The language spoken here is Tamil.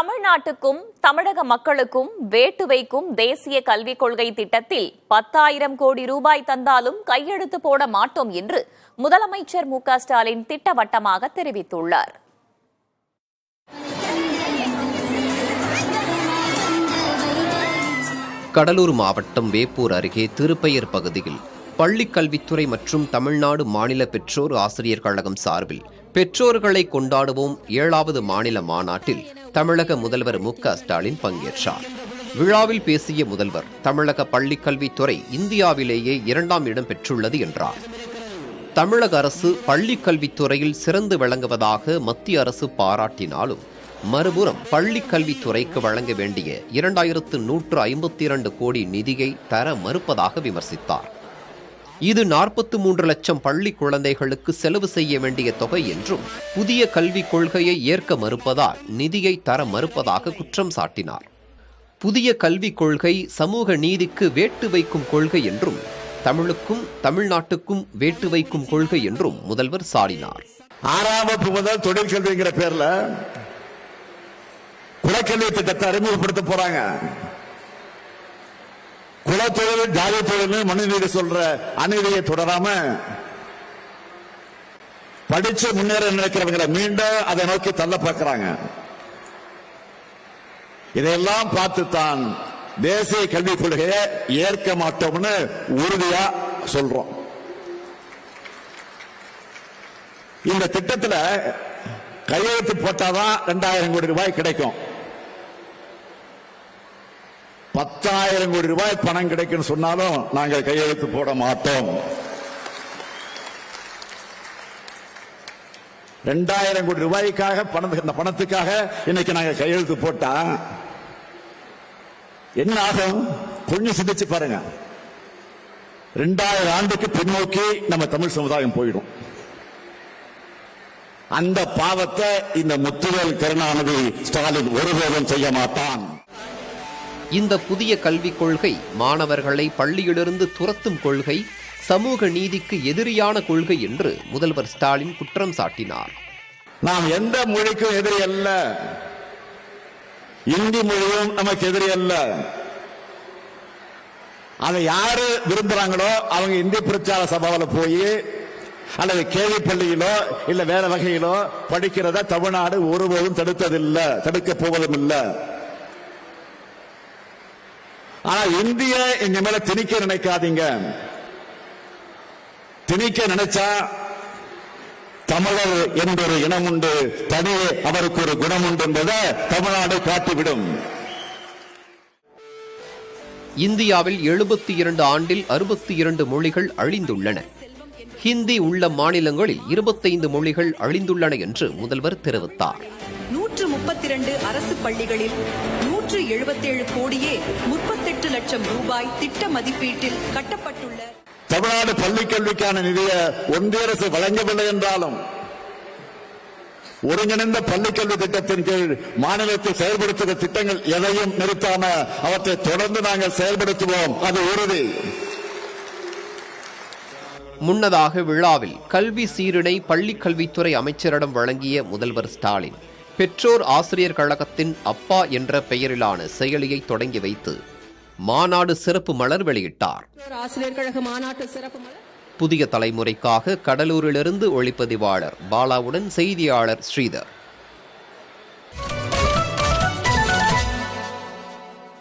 தமிழ்நாட்டுக்கும் தமிழக மக்களுக்கும் வேட்டு வைக்கும் தேசிய கல்விக் கொள்கை திட்டத்தில் 10,000 கோடி ரூபாய் தந்தாலும் கையெழுத்து போட மாட்டோம் என்று முதலமைச்சர் மு.க.ஸ்டாலின் திட்டவட்டமாக தெரிவித்துள்ளார். கடலூர் மாவட்டம் வேப்பூர் அருகே திருப்பெயர் பகுதியில் பள்ளிக் கல்வித்துறை மற்றும் தமிழ்நாடு மாநில பெற்றோர் ஆசிரியர் கழகம் சார்பில் பெற்றோர்களை கொண்டாடுவோம் 7வது மாநில மாநாட்டில் தமிழக முதல்வர் மு.க.ஸ்டாலின் பங்கேற்றார். விழாவில் பேசிய முதல்வர் தமிழக பள்ளிக் கல்வித்துறை இந்தியாவிலேயே 2ஆம் இடம் பெற்றுள்ளது என்றார். தமிழக அரசு பள்ளிக் கல்வித்துறையில் சிறந்து விளங்குவதாக மத்திய அரசு பாராட்டினாலும் மறுபுறம் பள்ளிக் கல்வித்துறைக்கு வழங்க வேண்டிய 2152 கோடி நிதியை தர மறுப்பதாக விமர்சித்தார். இது 43 லட்சம் பள்ளி குழந்தைகளுக்கு செலவு செய்ய வேண்டிய தொகை என்றும் புதிய கல்விக் கொள்கையை ஏற்க மறுப்பதால் நிதியை தர மறுப்பதாக குற்றம் சாட்டினார். புதிய கல்விக் கொள்கை சமூக நீதிக்கு வேட்டு வைக்கும் கொள்கை என்றும் தமிழுக்கும் தமிழ்நாட்டுக்கும் வேட்டு வைக்கும் கொள்கை என்றும் முதல்வர் சாடினார். 6ஆம் வகுப்பு முதல் தொழிற்கல்விங்கிற பேர்ல குலக்கல்வி திட்டத்தை அறிமுகப்படுத்த போறாங்க. குலத்தொழில் ஜாதி தொழில் மனுநீதி சொல்ற அநீதியை தொடராம படிச்சு முன்னேற நினைக்கிறவங்களை மீண்டும் அதை நோக்கி தள்ள பார்க்கிறாங்க. இதையெல்லாம் பார்த்துத்தான் தேசிய கல்விக் கொள்கையை ஏற்க மாட்டோம்னு உறுதியா சொல்றோம். இந்த திட்டத்தில் கையெழுத்து போட்டாதான் 2000 கோடி ரூபாய் கிடைக்கும். 10,000 கோடி ரூபாய் பணம் கிடைக்கும் சொன்னாலும் நாங்கள் கையெழுத்து போட மாட்டோம். 2000 கோடி ரூபாய்க்காக இந்த பணத்துக்காக இன்னைக்கு நாங்கள் கையெழுத்து போட்டா என்ன ஆகும்? கொஞ்சம் சிந்திச்சு பாருங்க. 2000 ஆண்டுக்கு பின்னோக்கி நம்ம தமிழ் சமுதாயம் போயிடும். அந்த பாவத்தை இந்த முத்துவேல் கருணாநிதி ஸ்டாலின் ஒருபோதும் செய்ய மாட்டான். இந்த புதிய கல்விக் கொள்கை மாணவர்களை பள்ளியிலிருந்து துரத்தும் கொள்கை, சமூக நீதிக்கு எதிரியான கொள்கை என்று முதல்வர் ஸ்டாலின் குற்றம் சாட்டினார். நாம் எந்த மொழிக்கும் எதிரி அல்ல. இந்தி மொழியும் நமக்கு எதிரி அல்ல. அதை யாரு விரும்புறாங்களோ அவங்க இந்திய பிரச்சார சபாவில் போய் அல்லது கேள்வி பள்ளியிலோ இல்ல வேற வகையிலோ படிக்கிறத தமிழ்நாடு ஒருபோதும் தடுத்ததில்லை, தடுக்க போவதும் இல்லை. ஆனா இந்திய எங்க மேல திணிக்க நினைக்காதீங்க. திணிக்க நினைச்சா தமிழர் என்பொரு இனம் உண்டு, தனியே அவருக்கு ஒரு குணம் உண்டு என்பதை தமிழ்நாடு காட்டிவிடும். இந்தியாவில் 72 ஆண்டில் 62 மொழிகள் அழிந்துள்ளன. ஹிந்தி உள்ள மாநிலங்களில் 25 மொழிகள் அழிந்துள்ளன என்று முதல்வர் தெரிவித்தார். 132 அரசு பள்ளிகளில் 177 கோடியே 38 லட்சம் ரூபாய் திட்ட மதிப்பீட்டில் கட்டப்பட்டுள்ள தமிழ்நாடு பள்ளிக் கல்விக்கான நிதியை ஒன்றிய அரசு வழங்கவில்லை என்றாலும் ஒருங்கிணைந்த பள்ளிக்கல்வி திட்டத்தின் கீழ் மாநிலத்தில் செயல்படுத்துகிற திட்டங்கள் எதையும் நிறுத்தாம அவற்றை தொடர்ந்து நாங்கள் செயல்படுத்துவோம், அது உறுதி. முன்னதாக விழாவில் கல்வி சீருடை பள்ளிக் கல்வித்துறை அமைச்சரிடம் வழங்கிய முதல்வர் ஸ்டாலின் பெற்றோர் ஆசிரியர் கழகத்தின் அப்பா என்ற பெயரிலான செயலியை தொடங்கி வைத்து மாநாடு சிறப்பு மலர் வெளியிட்டார். புதிய தலைமுறைக்காக கடலூரிலிருந்து ஒளிப்பதிவாளர் பாலாவுடன் செய்தியாளர் ஸ்ரீதர்.